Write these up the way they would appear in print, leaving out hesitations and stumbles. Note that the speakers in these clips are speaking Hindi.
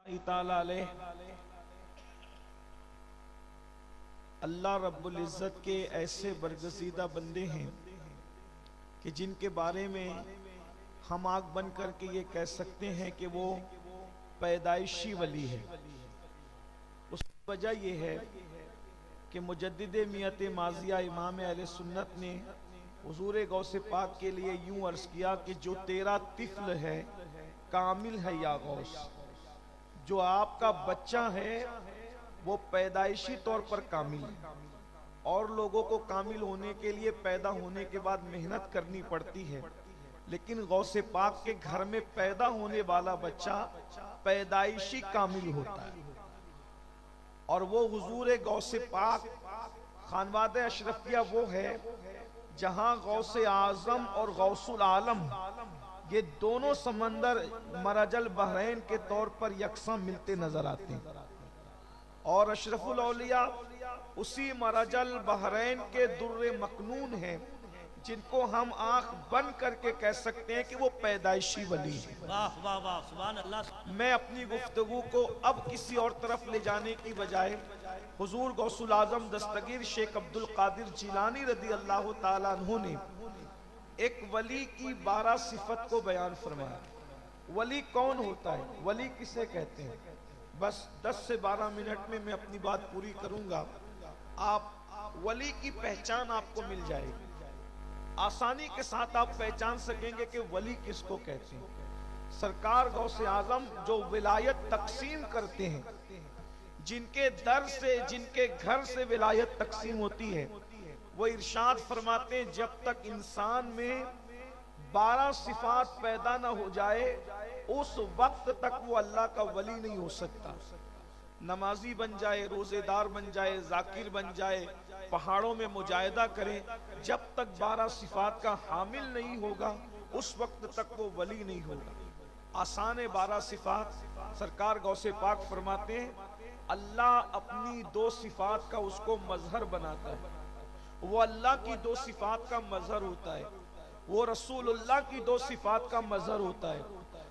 ताला अलैह अल्लाह रब्बुल इज़्ज़त के ऐसे बरगज़ीदा बंदे हैं कि जिनके बारे में हम आग बन करके ये कह सकते हैं कि वो पैदाइशी वली है। उसकी वजह यह है कि मुजद्दिद मियत माजिया इमाम अहले सुन्नत ने हुजूर गौसे पाक के लिए यूं अर्ज किया कि जो तेरा तिफ्ल है कामिल है या गौस, जो आपका बच्चा है वो पैदाइशी तौर पर कामिल है। और लोगों को कामिल होने के लिए पैदा होने के बाद मेहनत करनी पड़ती है, लेकिन गौसे पाक के घर में पैदा होने वाला बच्चा पैदाइशी कामिल होता है। और वो हुजूर गौसे पाक खानवादे अशरफिया वो है जहां गौसे आजम और गौसुल आलम ये दोनों समंदर मरजल बहरैन के तौर पर यकसा मिलते नजर आते हैं। और अशरफुल औलिया उसी मरजल बहरैन के दुर्रे मकनून हैं जिनको हम आंख बंद करके कह सकते हैं कि वो पैदाइशी वली है। वाह वाह वाह, सुभान अल्लाह। मैं अपनी गुफ्तगू को अब किसी और तरफ ले जाने की बजाय हुजूर गौसुल आजम दस्तगीर शेख अब्दुल कादिर जिलानी रदी अल्लाह ताला अन्हु ने एक वली की 12 सिफत को बयान फरमाया। वली कौन होता है, वली किसे कहते हैं, बस 10 से 12 मिनट में मैं अपनी बात पूरी करूंगा। आप वली की पहचान आपको मिल जाएगी, आसानी के साथ आप पहचान सकेंगे कि वली किसको कहते हैं। सरकार गौसे आजम जो विलायत तकसीम करते हैं, जिनके दर से जिनके घर से विलायत तकसीम होती है, वो इरशाद फरमाते हैं जब तक इंसान में 12 सिफात पैदा ना हो जाए उस वक्त तक वो अल्लाह का वली नहीं हो सकता। नमाजी बन जाए, रोजेदार बन जाए, जाकिर बन जाए, पहाड़ों में मुजाहिदा करे, जब तक 12 सिफात का हामिल नहीं होगा उस वक्त तक वो वली नहीं होगा। आसान 12 सिफात सरकार गौसे पाक फरमाते हैं अल्लाह अपनी 2 सिफात का उसको मजहर बनाता है। वो अल्लाह की 2 सिफात का मजहर होता है, वो रसूलुल्लाह की 2 सिफात का मजहर होता है,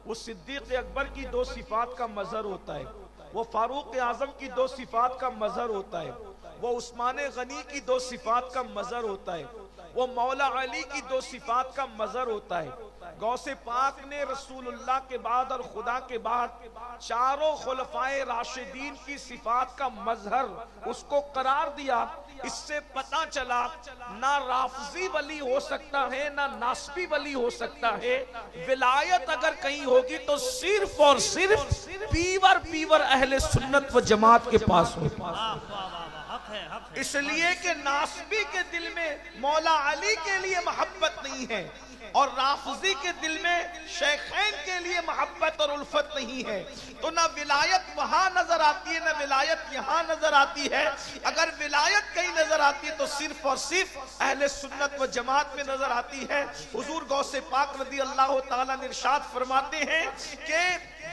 वो सिद्दीक अकबर की 2 सिफात का मजहर होता है, वो फारूक आजम की 2 सिफात का मजहर होता है, वो उस्मान गनी की 2 सिफात का मजहर होता है, वो मौला अली की 2 सिफात का मजहर होता है। गौसे पाक ने रसूलुल्लाह के बाद और खुदा के बाद चारों खुलफाए राशिदीन की सिफात का मजहर उसको करार दिया। इससे पता चला ना राफजी वली हो सकता है ना नासबी वली हो सकता है। विलायत अगर कहीं होगी तो सिर्फ और सिर्फ पीवर अहले सुन्नत व जमात के पास होगी। इसलिए कि नासबी के दिल में मौला अली के लिए मोहब्बत नहीं है और राफजी के दिल में शेखैन के लिए मोहब्बत और उल्फत नहीं है, तो ना विलायत वहां नजर आती है ना विलायत यहाँ नजर आती है। अगर विलायत कहीं नजर आती है तो सिर्फ और सिर्फ अहले सुन्नत व जमात में नजर आती है। हुजूर गौसे पाक रदी अल्लाह ताला ने इरशाद फरमाते हैं कि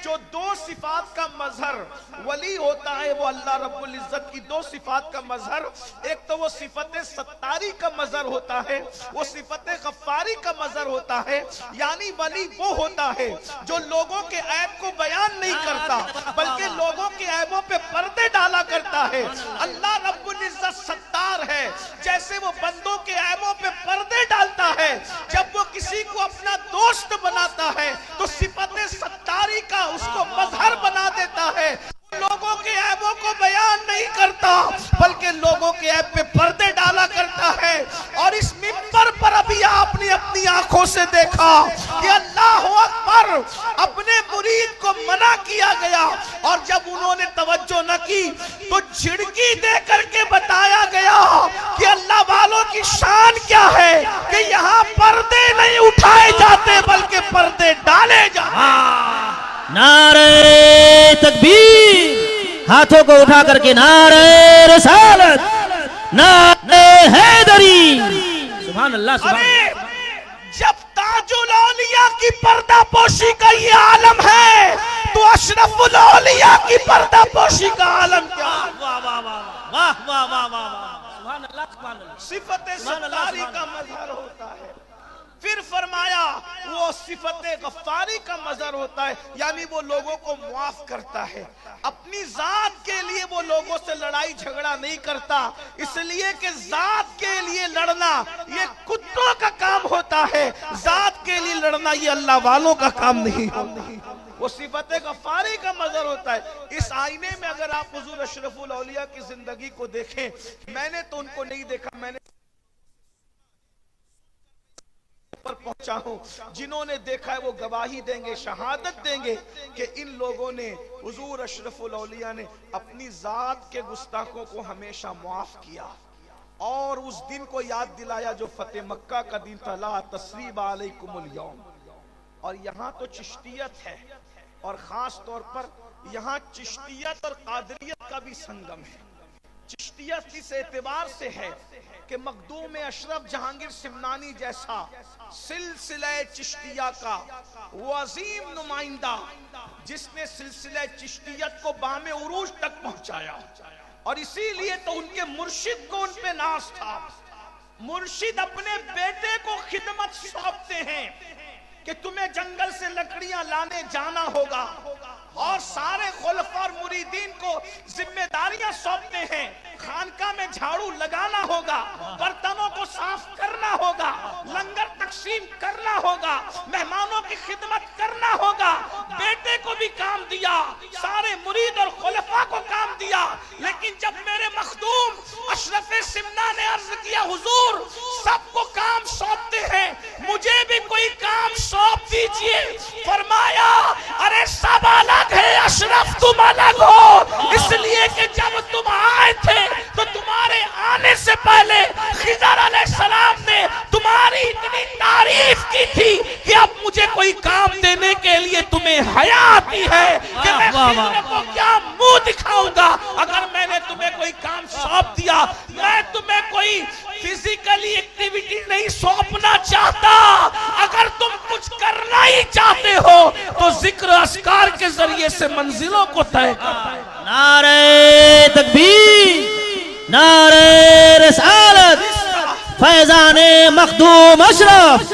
जो 2 सिफात का मजहर वली होता है वो अल्लाह रब्बुल इज्जत की 2 सिफात का मजहर, एक तो वो सिफत सत्तारी का मजहर होता है, वो सिफत गफ्फारी का मजहर होता है। यानी वली वो होता है जो लोगों के ऐब को बयान नहीं करता बल्कि लोगों के ऐबों पे पर्दे डाला करता है। अल्लाह रब्बुल इज्जत सत्तार है, जैसे वो बंदों के ऐबों पे पर्दे डालता है। जब वो किसी को अपना दोस्त बनाता है तो सिफत सत्तारी का उसको मजहर बना देता है। लोगों के ऐबों को बयान नहीं करता बल्कि लोगों के ऐब पे पर्दे डाला करता है। और इस मिंबर पर अभी आपने अपनी आंखों से देखा कि अल्लाह अकबर अपने मुरीद को मना किया गया और जब उन्होंने तवज्जो न की तो झिड़की दे करके बताया गया कि अल्लाह वालों की शान क्या है कि यहाँ पर्दे नहीं उठाए जाते बल्कि पर्दे डाले जाते। नारे तकबीर, हाथों को उठा करके नारे रिसालत, नारे हैदरी, सुभान अल्लाह सुभान अल्लाह। जब ताजुल औलिया की पर्दा पोशी का ये आलम है तो अशरफुल औलिया की पर्दा पोशी का आलम क्या? वाह वाह वाह वाह वाह वाह वाह, सुभान अल्लाह सुभान अल्लाह। सिफत सत्तारी का मजहर होता है। फिर फरमाया वो सिफते गफ्फारी का मजहर होता है, यानी वो लोगों को मुआफ करता है। अपनी जात के लिए वो लोगों से लड़ाई झगड़ा नहीं करता, इसलिए कि जात के लिए लड़ना ये कुत्तों का काम होता है, जात के लिए लड़ना ये अल्लाह वालों का काम नहीं होता। वो सिफते गफ्फारी का मजहर होता है। इस आईने में अगर आप हुजूर अशरफुल औलिया की जिंदगी को देखें, मैंने तो उनको नहीं देखा, मैंने पर पहुंचा हूं, जिन्होंने देखा है वो गवाही देंगे, शहादत देंगे कि इन लोगों ने, हुजूर अशरफुल औलिया ने अपनी जात के गुस्ताखों को हमेशा मुआफ किया और उस दिन को याद दिलाया जो फतेह मक्का का दिन था, ला तस्रीब अलैकुमुल यौम। और यहाँ तो चिश्तियत है और खास तौर पर यहाँ चिश्तियत और कादरियत का भी संगम है। चिश्तियत इस एतबार से है कि मखदूम अशरफ जहांगीर सिमनानी जैसा सिलसिला चिश्तिया का वो अजीम नुमाइंदा, जिसने सिलसिला चिश्तियत को बामे उरूज तक पहुंचाया, और इसीलिए तो उनके मुर्शिद को उन पे नाज था। मुर्शिद अपने बेटे को खिदमत सौंपते हैं कि तुम्हें जंगल से लकड़ियां लाने जाना होगा, और सारे खुलफा और मुरीदीन को जिम्मेदारियां सौंपते हैं, खानका में झाड़ू लगाना होगा, बर्तनों को साफ करना होगा, लंगर तकसीम करना होगा, मेहमानों की खिदमत करना होगा। बेटे को भी काम दिया, सारे मुरीद और खुलफा को काम दिया। लेकिन जब मेरे मखदूम अशरफ सिमना ने अर्ज किया, हुजूर सबको काम सौंपते हैं, मुझे भी कोई काम सौंप दीजिए। फरमाया, अरे सब अलग है, अशरफ तुम अलग हो, इसलिए कि जब तुम आए थे तो तुम्हारे आने से पहले खिज़र अलैहिस्सलाम ने तुम्हारी इतनी तारीफ की थी कि अब मुझे कोई काम देने के लिए तुम्हें हया आती है कि मैं खिज़र को क्या मुंह दिखाऊंगा। अगर मैंने तुम्हें कोई काम सौंप दिया, मैं तुम्हें कोई फिजिकली एक्टिविटी नहीं सौंपना चाहता। अगर तुम कुछ करना ही चाहते हो तो जिक्र अस्कार के जरिए से मंजिलों को तय करना। नारे तकबीर, नारे रिसालत, फैजाने मखदूम अशरफ,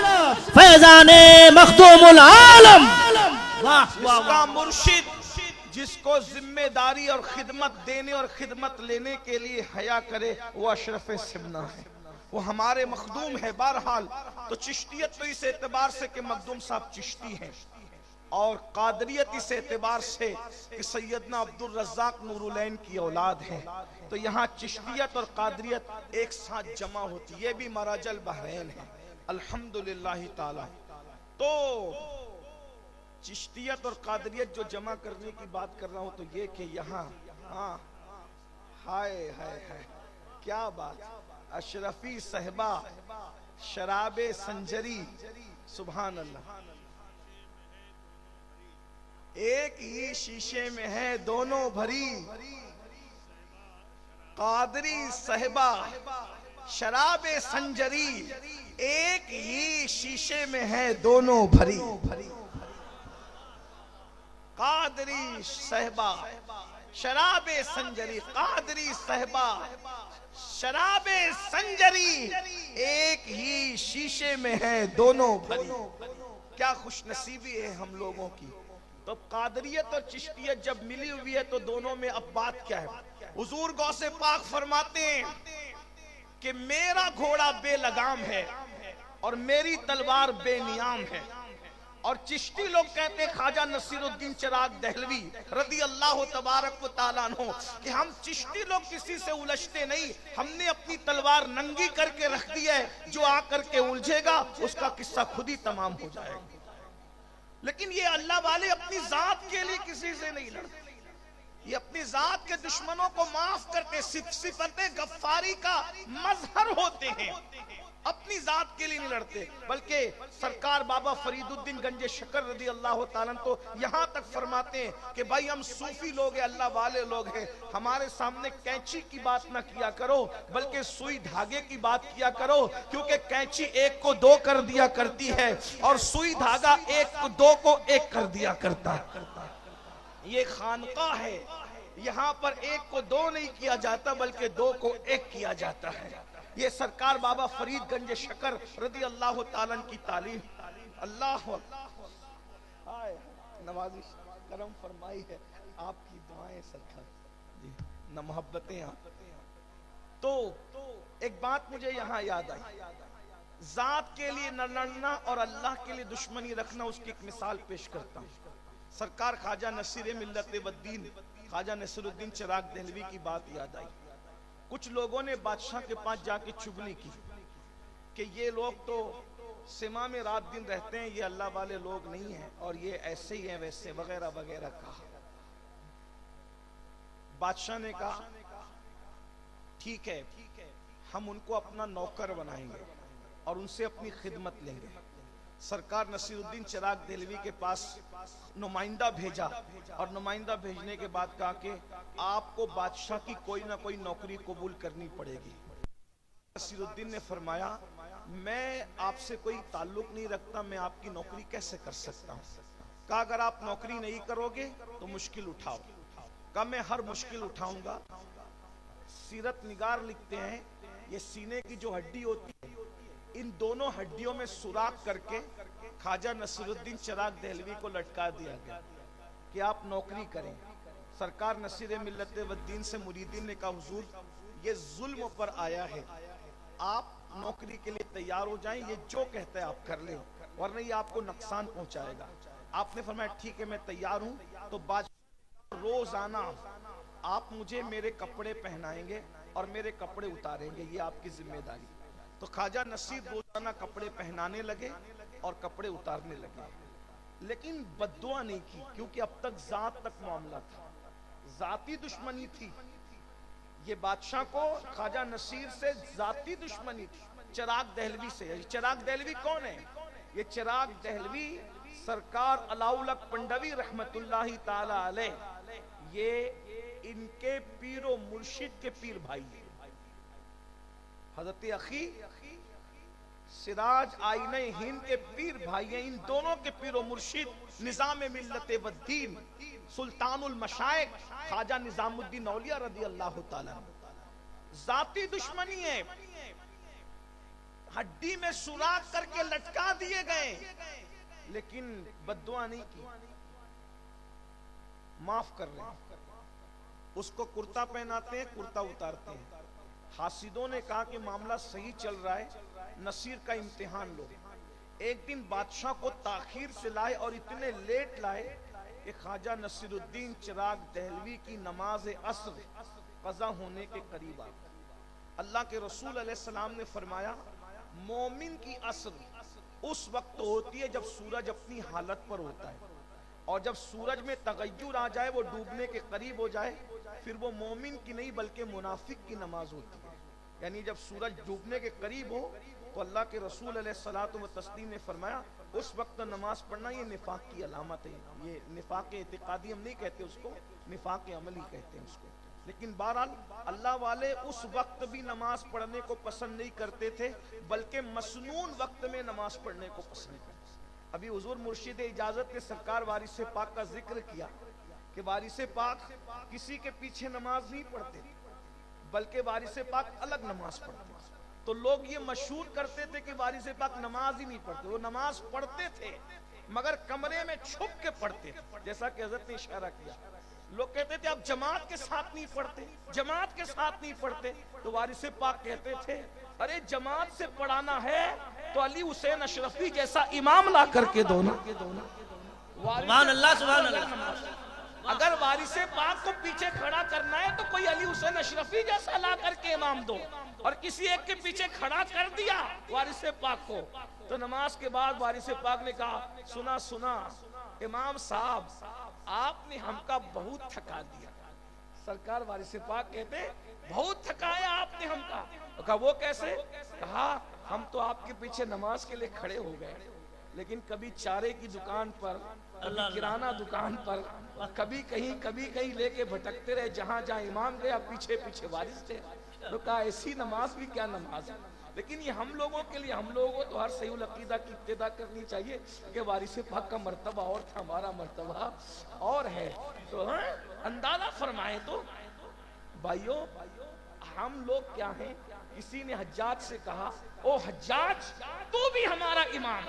फैजाने मखदूमुल आलम। इसका मुर्शिद जिसको जिम्मेदारी और खिदमत देने और खिदमत लेने के लिए हया करे, वो अशरफ सिमना है, वो हमारे मखदूम है। बहरहाल तो चिश्तियत तो इस एतबार से कि मखदूम साहब चिश्ती हैं, और कादरियत इस एतबार से कि सैयदना अब्दुल रज़्ज़ाक नूरुलैन की औलाद है। तो यहाँ चिश्तियत और कादरियत एक साथ जमा होती है, ये भी मराजल बहरैन है अल्हम्दुलिल्लाह ताला। तो चिश्तियत और कादरियत जो जमा करने की बात कर रहा हूं, तो ये कि यहाँ हाय हाय हाय क्या बात, अशरफी सहबा शराबे संजरी, सुभान अल्लाह। एक ही शीशे में है दोनों भरी, कादरी सहबा शराबे संजरी, एक ही शीशे में है दोनों भरी। कादरी सहबा शराबे संजरी, कादरी सहबा शराबे संजरी, एक ही शीशे में है दोनों भरी। क्या खुशनसीबी है हम लोगों की। तो कादरियत और चिश्तियत जब मिली हुई है तो दोनों में अब बात क्या है। हुजूर गौसे पाक फरमाते हैं कि मेरा घोड़ा बेलगाम है और मेरी तलवार बेनियाम है। और चिश्ती लोग कहते हैं, ख्वाजा नसीरुद्दीन चिराग दहलवी रदी अल्लाह तबारक व तआला अन्हु, कि हम चिश्ती लोग किसी से उलझते नहीं, हमने अपनी तलवार नंगी करके रख दी है, जो आकर के उलझेगा उसका किस्सा खुद ही तमाम हो जाएगा। लेकिन ये अल्लाह वाले अपनी जात के लिए किसी से नहीं लड़ते, ये अपनी जात के दुश्मनों को माफ करते, सिफते गफ्फारी का मजहर होते हैं, अपनी जात के लिए नहीं लड़ते। बल्कि सरकार बाबा फरीदुद्दीन गंजे शकर रदी अल्लाह ताला तो यहाँ तक फरमाते हैं कि भाई हम सूफी लोग हैं, अल्लाह वाले लोग हैं, हमारे सामने कैंची की बात ना किया करो, बल्कि सुई धागे की बात किया करो, क्योंकि कैंची एक को दो कर दिया करती है और सुई धागा एक को दो को एक कर दिया करता है। ये खानका है, यहाँ पर एक को दो नहीं किया जाता बल्कि दो को एक किया जाता है। ये सरकार बाबा फरीदगंज शकर रदी अल्लाह ताला की तालीम। अल्लाह नवाजिश करम फरमाई है, आपकी दुआएं सरकार जी, न मोहब्बतें आप। तो एक बात मुझे यहाँ याद आई, जात के लिए न लड़ना और अल्लाह के लिए दुश्मनी रखना, उसकी एक मिसाल पेश करता हूँ। सरकार ख्वाजा नसीर मिल्लत वद्दीन ख्वाजा नसीरुद्दीन चिराग देहलवी की बात याद आई। कुछ लोगों ने बादशाह के पास जाके चुगली की कि ये लोग तो सिमा में रात दिन रहते हैं, ये अल्लाह वाले लोग नहीं हैं और ये ऐसे ही हैं वैसे वगैरह वगैरह कहा। बादशाह ने कहा ठीक है, हम उनको अपना नौकर बनाएंगे और उनसे अपनी खिदमत लेंगे। सरकार नसीरुद्दीन चिराग देहलवी के पास नुमाइंदा भेजा और नुमाइंदा भेजने के बाद कहा कि आपको बादशाह की कोई ना कोई नौकरी कबूल करनी पड़ेगी। नसीरुद्दीन ने फरमाया मैं आपसे कोई ताल्लुक नहीं रखता, मैं आपकी नौकरी कैसे कर सकता हूँ। कहा अगर आप नौकरी नहीं करोगे तो मुश्किल उठाओ। कहा मैं हर मुश्किल उठाऊंगा। सीरत निगार लिखते हैं ये सीने की जो हड्डी होती है, इन दोनों हड्डियों में सुराख करके ख्वाजा नसीरुद्दीन चिराग देहलवी को लटका दिया गया कि आप नौकरी करें। सरकार नसीर मिल्लत वद्दीन से मुरीदीन ने कहा हुजूर ये जुल्म पर आया है, आप नौकरी के लिए तैयार हो जाएं, ये जो कहता है आप कर लें वरना ये आपको नुकसान पहुंचाएगा। आपने फरमाया ठीक है मैं तैयार हूं। तो बादशाह रोजाना आप मुझे मेरे कपड़े पहनाएंगे और मेरे कपड़े उतारेंगे, ये आपकी जिम्मेदारी। तो ख्वाजा नसीर रोजाना कपड़े पहनाने लगे और कपड़े उतारने लगे, लेकिन बद्दुआ नहीं की क्योंकि अब तक जात तक मामला था, जाती दुश्मनी थी। ये बादशाह को ख्वाजा नसीर से जाती दुश्मनी थी, चिराग देहलवी से। चिराग देहलवी कौन है? ये चिराग देहलवी सरकार अलाउल हक पंडवी रहमतुल्लाहि ताला अलैह, ये इनके पीरो मुर्शिद के पीर भाई है। हजरत अखी सिराज आईने हिंद के पीर भाई हैं। इन दोनों के पीरो मुर्शिद निजाम मिल्लत वद्दीन सुल्तानुल मशाइख ख्वाजा निजामुद्दीन औलिया रदी अल्लाह ताला। जाती दुश्मनी है, हड्डी में सुराख करके लटका दिए गए, लेकिन बद्दुआ नहीं की, माफ कर रहे हैं। उसको कुर्ता पहनाते हैं, कुर्ता उतारते हैं। हासिदों ने कहा कि मामला सही चल रहा है, नसीर का इम्तिहान लो। एक दिन बादशाह को ताखीर से लाए और इतने लेट लाए कि ख्वाजा नसीरुद्दीन चिराग देहलवी की नमाज असर कज़ा होने के करीब आ गई। अल्लाह के रसूल अलैहिस्सलाम ने फरमाया मोमिन की असर उस वक्त होती है जब सूरज अपनी हालत पर होता है, और जब सूरज में तगय्युर आ जाए, वो डूबने के करीब हो जाए, फिर वो मोमिन की नहीं बल्कि मुनाफिक की नमाज होती है। यानी जब सूरज डूबने के करीब हो तो अल्लाह के रसूल अलैहिस्सलातु व तस्लीम ने फरमाया उस वक्त नमाज पढ़ना ये निफाक की अलामत है। ये निफाक इतिकादी हम नहीं कहते उसको, निफाक अमली कहते हैं उसको। लेकिन बहरहाल अल्लाह वाले उस वक्त भी नमाज पढ़ने को पसंद नहीं करते थे, बल्कि मसनून वक्त में नमाज पढ़ने को पसंद करते। अभी हुजूर मुर्शिद इजाजत ने सरकार वारिस पाक का जिक्र किया कि वारिस पाक किसी के पीछे नमाज नहीं पढ़ते, बल्कि वारिस पाक अलग नमाज पढ़ते। तो लोग ये मशहूर करते थे कि वारिस पाक नमाज ही नहीं पढ़ते। वो नमाज पढ़ते थे मगर कमरे में छुप के पढ़ते, जैसा कि हजरत ने इशारा किया। लोग कहते थे आप जमात के साथ नहीं पढ़ते, जमात के साथ नहीं पढ़ते। तो वारिस पाक कहते थे अरे जमात से पढ़ाना है तो अली हुसैन अशरफी जैसा इमाम ला करके दो ना। सुभान अल्लाह, सुभान अल्लाह। अगर वारिस पाक को पीछे खड़ा करना है तो कोई अली हुसैन अशरफी जैसा ला करके इमाम दो, और किसी एक के पीछे खड़ा कर दिया वारिस पाक को। तो नमाज के बाद वारिस पाक ने कहा सुना सुना इमाम साहब आपने हमका बहुत थका दिया। सरकार वारिस पाक कहते बहुत थकाया आपने हमका। कहा वो कैसे? कहा हम तो आपके पीछे नमाज के लिए खड़े हो गए, लेकिन कभी चारे की दुकान पर, कभी किराना दुकान पर, कभी कहीं लेके भटकते रहे। जहां जहां इमाम गया पीछे पीछे वारिस थे। तो कहा ऐसी नमाज भी क्या नमाज है। लेकिन ये हम लोगों के लिए, हम लोगों को तो हर सही अकीदा की इब्तिदा करनी चाहिए कि वारिस पाक का मर्तबा और था, हमारा मर्तबा और है। तो अंदाजा फरमाए तो भाइयों हम लोग क्या हैं? किसी ने हज्जाज से कहा, ओ हज्जाज तू भी हमारा इमाम,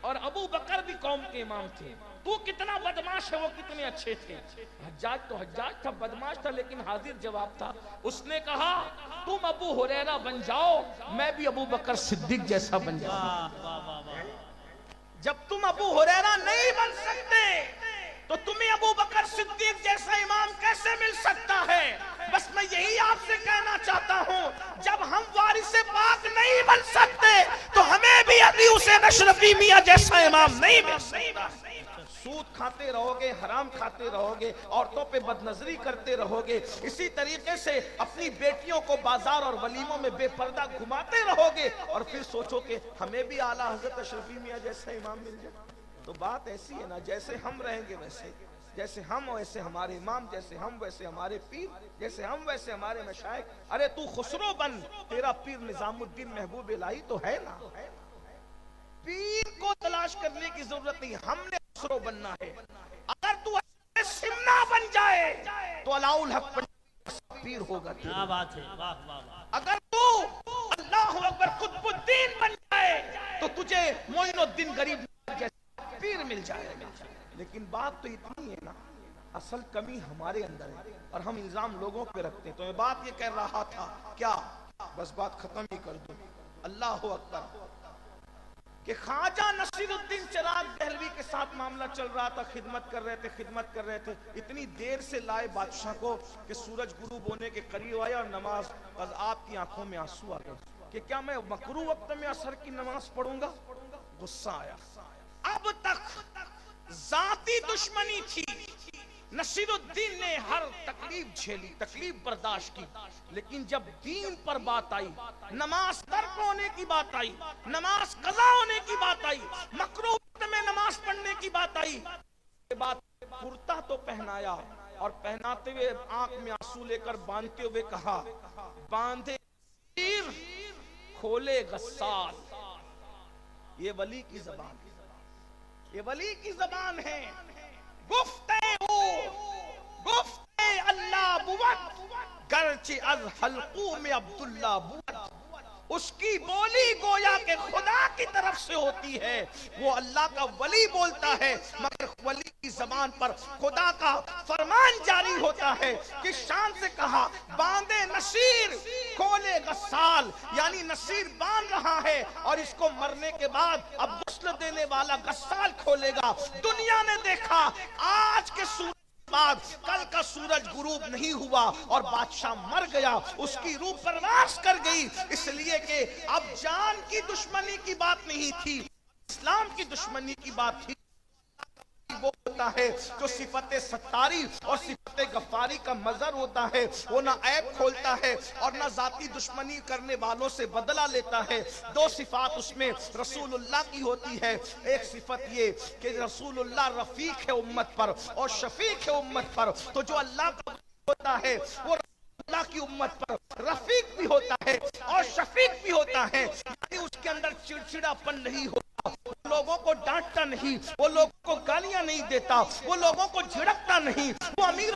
और अबू बकर भी कौम के इमाम थे, तू कितना बदमाश है, वो कितने अच्छे थे। हज्जाज तो हज्जाज था, बदमाश था, लेकिन हाजिर जवाब था। उसने कहा तुम अबू हुरैरा बन जाओ, मैं भी अबू बकर सिद्दीक जैसा बन जाऊं। जब तुम अबू हुरैरा नहीं बन सकते तो तुम्हें अबू बकर सिद्दीक जैसा इमाम कैसे मिल सकता है? बस मैं यही आपसे कहना चाहता हूँ, जब हम वारिसे पाक नहीं बन सकते तो हमें भी अली हुसैन अशरफी मियां जैसा इमाम नहीं मिल सकता। सूद खाते रहोगे, हराम खाते रहोगे, औरतों पे बदनजरी करते रहोगे, इसी तरीके से अपनी बेटियों को बाजार और वलीमों में बेपर्दा घुमाते रहोगे, और फिर सोचो कि हमें भी आला हजरत अशरफी मियां जैसा इमाम मिल जाए। तो बात ऐसी है ना, जैसे हम रहेंगे वैसे, जैसे हम वैसे हमारे इमाम, जैसे हम वैसे हमारे पीर, जैसे हम वैसे हमारे मशाइख। अरे तू खुसरो बन, तेरा पीर निजामुद्दीन महबूब इलाही तो है ना। पीर को तलाश करने की जरूरत नहीं, हमने खुसरो बनना है। अगर तू सिमना बन जाए तो अलाउल हक पीर होगा। क्या बात है, वाह वाह। अगर तू अल्लाह अकबर कुतुबुद्दीन बन जाए तो तुझे मोइनुद्दीन गरीब पीर मिल जाएगा। लेकिन बात तो इतनी है ना, असल कमी हमारे अंदर है और हम इल्जाम लोगों पे रखते हैं। तो मैं बात ये कह रहा था, क्या बस बात खत्म ही कर दूं। अल्लाह अकबर कि ख्वाजा नसीरुद्दीन चिराग दहलवी के साथ मामला चल रहा था, खिदमत कर रहे थे। इतनी देर से लाए बादशाह को कि सूरज गुरूब होने के करीब आया और नमाज, बस आपकी आंखों में आंसू आ गए कि क्या मैं मकरू वक्त में असर की नमाज पढ़ूंगा? गुस्सा आया। अब तक जाती दुश्मनी थी, नसीरुद्दीन ने हर तकलीफ झेली, तकलीफ बर्दाश्त की, लेकिन जब दीन पर बात आई, नमाज तर्क होने की बात आई, नमाज कज़ा होने की बात आई, मकरूह वक्त में नमाज पढ़ने की बात आई, बात कुर्ता तो पहनाया और पहनाते हुए आंख में आंसू लेकर बांधते हुए कहा, बांधे तीर खोले गस्साल। ये वली की जबान, ये वली की जबान है। गुफ्ते अल्लाह बुवत गर्चे अज हल्कू में अब्दुल्ला बुवत। उसकी बोली गोया के खुदा की तरफ से होती है, वो अल्लाह का वली बोलता है, मगर वली की जबान पर खुदा का फरमान जारी होता है कि शान से कहा, बांधे नसीर खोले गस्साल, यानी नसीर बांध रहा है और इसको मरने के बाद अब गुस्ल देने वाला गस्साल खोलेगा। दुनिया ने देखा आज के सूरज बाद कल का सूरज गुरूब नहीं हुआ और बादशाह मर गया, उसकी रूह परवास कर गई, इसलिए कि अब जान की दुश्मनी की बात नहीं थी, इस्लाम की दुश्मनी की बात थी। वो होता है जो सिफत सत्तारी और सिफत गफ्फारी का मजर होता है, वो ना ऐब खोलता है और ना जाती दुश्मनी करने वालों से बदला लेता है। दो सिफात उसमें रसूलुल्लाह की होती है, एक सिफत ये कि रसूलुल्लाह रफीक है उम्मत पर और शफीक है उम्मत पर। तो जो अल्लाह का होता है वो अल्लाह की उम्मत पर रफीक भी होता है और शफीक भी होता है, यानी उसके अंदर चिड़चिड़ापन नहीं होता, लोगों को डांटता नहीं, वो लोगों को गालियां नहीं देता, वो लोगों को झिड़कता नहीं, वो अमीर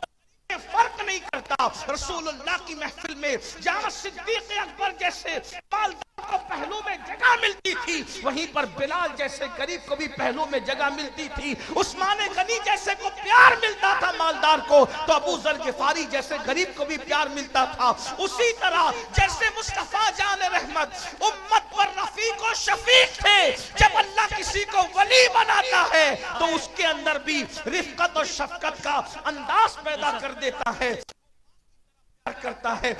फर्क नहीं करता। रसूलुल्लाह की महफिल में जहां सिद्दीक अकबर जैसे मालदार को पहलू में जगह मिलती थी, वहीं पर बिलाल जैसे गरीब को भी पहलू में जगह मिलती थी। उस्मान गनी जैसे को प्यार मिलता था मालदार को, तो अबू जर गिफारी जैसे गरीब को भी प्यार मिलता था। उसी तरह जैसे मुस्तफा जान रहमत उम्मत पर रफीक और शफीक थे, जब अल्लाह किसी को वली बनाता है तो उसके अंदर भी रिफ़क़त और शफ़क़त का अंदाज पैदा कर देता है, करता है,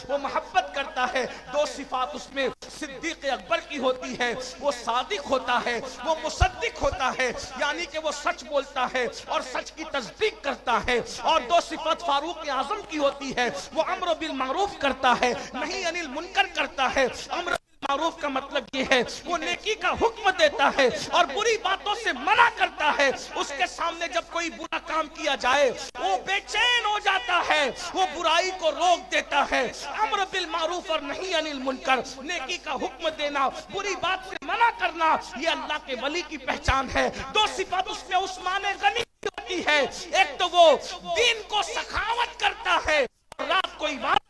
वो मोहब्बत करता है। दो सिफात उसमें सिद्दीक अकबर की होती है, वो सादिक होता है, वो मुसद्दिक होता है, यानी कि वो सच बोलता है और सच की तस्दीक करता है। और दो सिफत फारूक आजम की होती है, वो अम्र बिल मारूफ करता है, नहीं अनिल मुनकर करता है। अम्र मारूफ का मतलब ये है वो नेकी का हुक्म देता है और बुरी बातों से मना करता है। उसके सामने जब कोई बुरा काम किया जाए वो बेचैन हो जाता है, वो बुराई को रोक देता है। अम्र बिल मारूफ और नहीं अनिल मुनकर, नेकी का हुक्म देना, बुरी बात से मना करना, ये अल्लाह के वली की पहचान है। दो सिफात उसमें उस्मान गनी होती है, एक तो वो दीन को सखावत करता है, रात को इबादत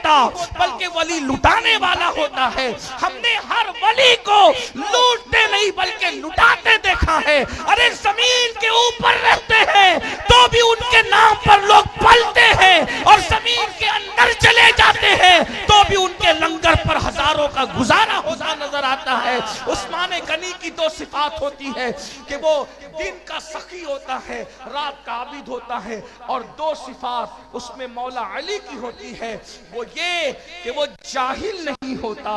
होता बल्कि वली लुटाने वाला होता है। हमने हर वली को लूटते नहीं बल्कि लुटाते देखा है। अरे जमीन के ऊपर रहते हैं तो भी उनके नाम पर लोग पलते हैं और जमीन के अंदर चले जाते हैं तो भी उनके लंगर पर हजारों का गुजारा होता नजर आता है। उस्मान गनी की दो सिफात होती है कि वो दिन का सखी होता है, रात का आबिद होता है, और दो सिफात उसमें मौला अली की होती है, वो ये कि वो जाहिल नहीं होता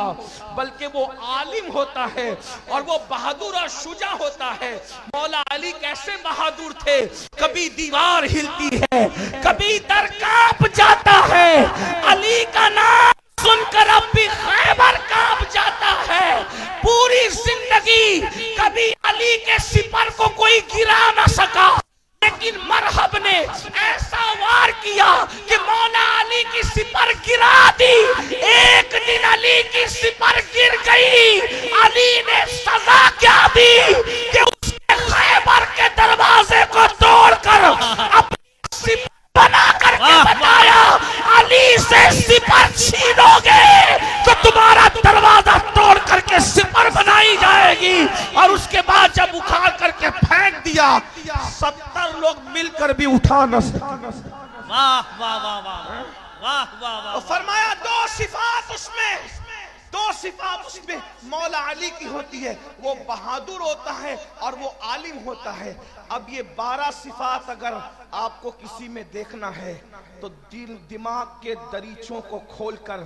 बल्कि वो आलिम होता है और वो बहादुर और शुजा होता है। मौला अली कैसे बहादुर थे, कभी दीवार हिलती है, कभी दर कांप जाता है, अली का नाम सुनकर अब भी खैबर कांप जाता है। पूरी जिंदगी कभी अली के सिपर को कोई गिरा ना सका, लेकिन मरहब ने ऐसा वार किया कि मौला अली की सिपर गिरा दी। एक दिन अली की सिपर गिर गई, अली ने सजा क्या दी कि उसने खैबर के दरवाजे को तोड़कर अपनी सिपर बना करके बताया, अली से सिपर छीनोगे तो तुम्हारा दरवाजा तोड़ करके सिपर बनाई जाएगी। और उसके बाद जब उखाड़ करके फेंक दिया, 70 लोग मिलकर भी उठा न सके। वाह वाह वाह वाह वाह वाह वाह। फरमाया दो सिफात उसमें मौला अली की होती है, वो बहादुर होता है और वो आलिम होता है। अब ये 12 सिफात अगर आपको किसी में देखना है तो दिमाग के दरीचों को खोलकर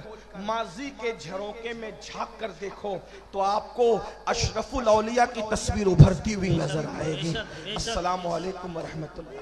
माजी के झरोके में झांक कर देखो तो आपको अशरफुल औलिया की तस्वीर उभरती हुई नजर आएगी। अस्सलामु अलैकुम व रहमतुल्लाह।